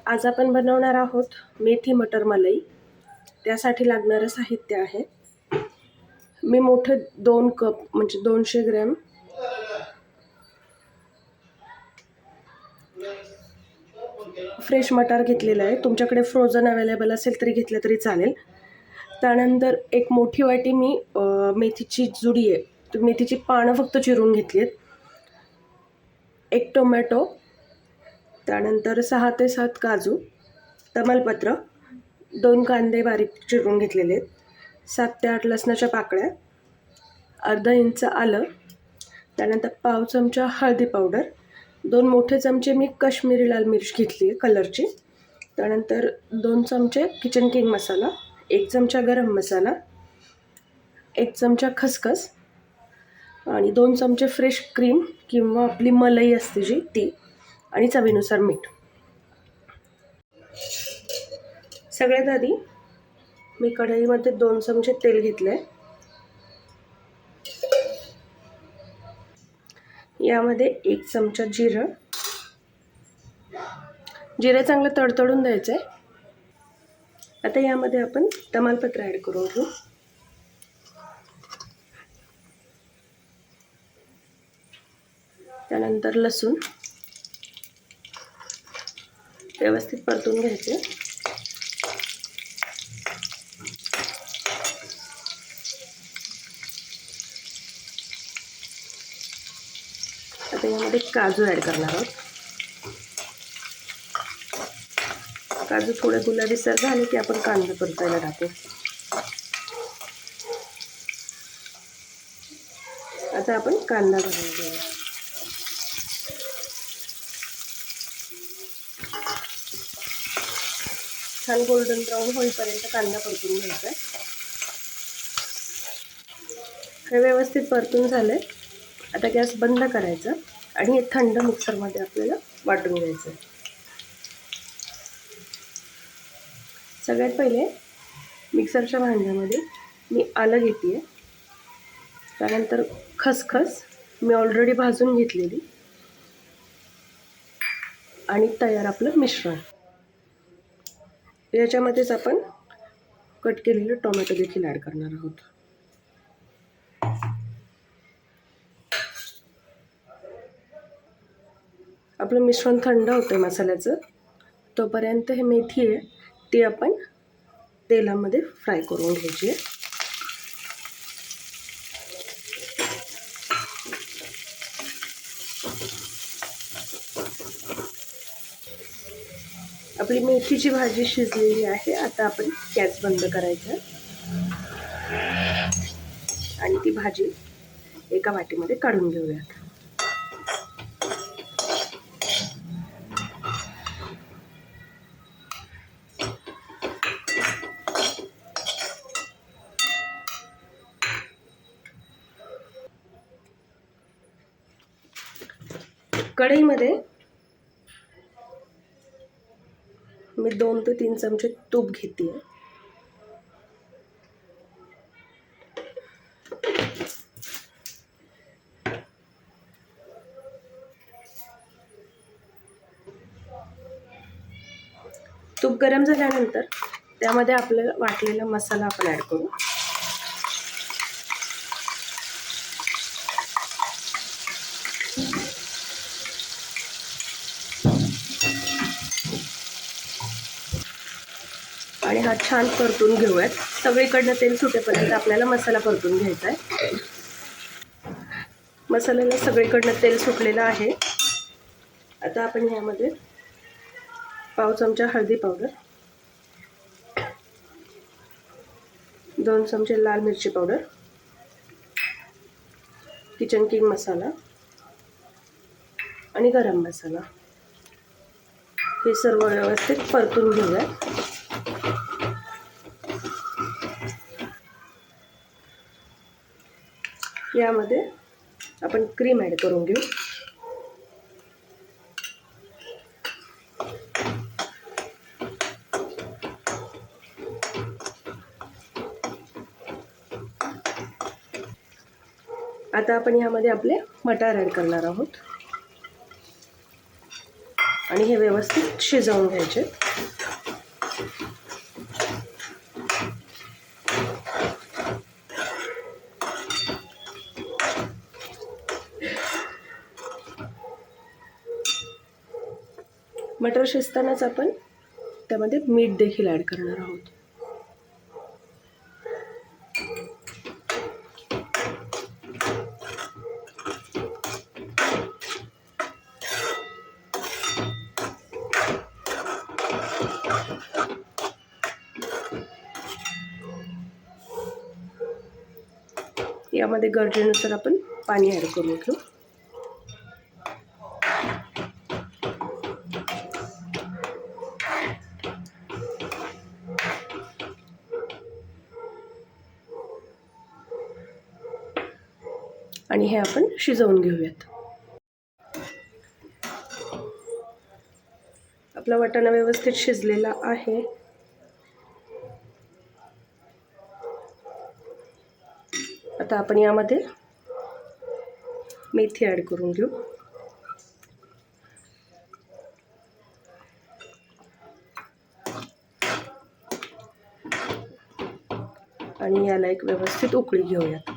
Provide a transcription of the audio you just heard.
आज आपण बनवणार आहोत मेथी मटर मलाई. त्यासाठी लागणारं साहित्य आहे, मी मोठे 2 कप म्हणजे 200 ग्रॅम फ्रेश मटार घेतलेला आहे. तुमच्याकडे फ्रोझन अवेलेबल असेल तरी घेतलं तरी चालेल. त्यानंतर एक मोठी वाटी मी मेथीची जुडी आहे, तर मेथीची पानं फक्त चिरून घेतली आहेत. 1 टोमॅटो, त्यानंतर 6 ते 7 काजू, तमालपत्र, 2 कांदे बारीक चिरून घेतलेले आहेत, 7 ते 8 लसणाच्या पाकळ्या, अर्धा इंच आलं, त्यानंतर पाव चमचा हळदी पावडर, 2 मोठे चमचे मी काश्मीरी लाल मिर्च घेतली आहे कलरची, त्यानंतर 2 चमचे किचन किंग मसाला, 1 चमचा गरम मसाला, 1 चमचा खसखस आणि 2 चमचे फ्रेश क्रीम किंवा आपली मलाई असते जी ती, आणि चवीनुसार मीठ. सगळ्यात आधी मी कढईमध्ये 2 चमचे तेल घेतले. यामध्ये 1 चमचा जिरं चांगलं तडतडून द्यायचं आहे. आता यामध्ये आपण तमालपत्र ॲड करून घेऊ. त्यानंतर लसूण व्यवस्थित परतून घ्यायचे. आता यामध्ये काजू ॲड करणार आहोत. काजू थोडे गुलाबीसर झाले की आपण कांदा परतायला टाकू. आता आपण कांदा घालून घेऊया. छान गोल्डन ब्राऊन होईपर्यंत कांदा परतून घ्यायचा आहे. हे व्यवस्थित परतून झाले. आता गॅस बंद करायचा आणि हे थंड मिक्सरमध्ये आपल्याला वाटून घ्यायचं आहे. सगळ्यात पहिले मिक्सरच्या भांड्यामध्ये मी आलं घेते आहे, त्यानंतर खसखस मी ऑलरेडी भाजून घेतलेली, आणि तयार आपलं मिश्रण. याच्यामध्येच आपण कट केलेलं टोमॅटो देखील ॲड करणार आहोत. आपलं मिश्रण थंड होतं मसाल्याचं, तोपर्यंत हे मेथी आहे ती आपण तेलामध्ये फ्राय करून घ्यायची आहे. आपली मेथीची भाजी शिजलेली आहे. आता आपण गॅस बंद करायचा आणि ती भाजी एका वाटीमध्ये काढून घेऊयात. कढईमध्ये मी 2 ते 3 चमचे तूप घेते. तूप गरम झाल्यानंतर त्यामध्ये आपल्याला वाटलेला मसाला आपण ॲड करू. आणि हा छान परतून घेऊयात. सगळीकडनं तेल सुटेपर्यंत आपल्याला मसाला परतून घ्यायचा आहे. मसाल्याला सगळीकडनं तेल सुटलेलं आहे. आता आपण यामध्ये पाव चमचा हळदी पावडर, 2 चमचे लाल मिरची पावडर, किचन किंग मसाला आणि गरम मसाला हे सर्व व्यवस्थित परतून घेऊया. यामध्ये आपण क्रीम ॲड करून घेऊ. आता आपण यामध्ये आपले मटार ॲड करणार आहोत. आणि हे व्यवस्थित शिजवून घ्यायचे. मटर शिजतानाच आपण त्यामध्ये मीठ देखील ॲड करणार आहोत. यामध्ये गरजेनुसार आपण पाणी ॲड करून घेऊ. आणि हे आपण शिजवून घेऊयात. आपला वाटाणा व्यवस्थित शिजलेला आहे. आता आपण यामध्ये मेथी ॲड करून घेऊ. आणि याला एक व्यवस्थित उकळी घेऊयात.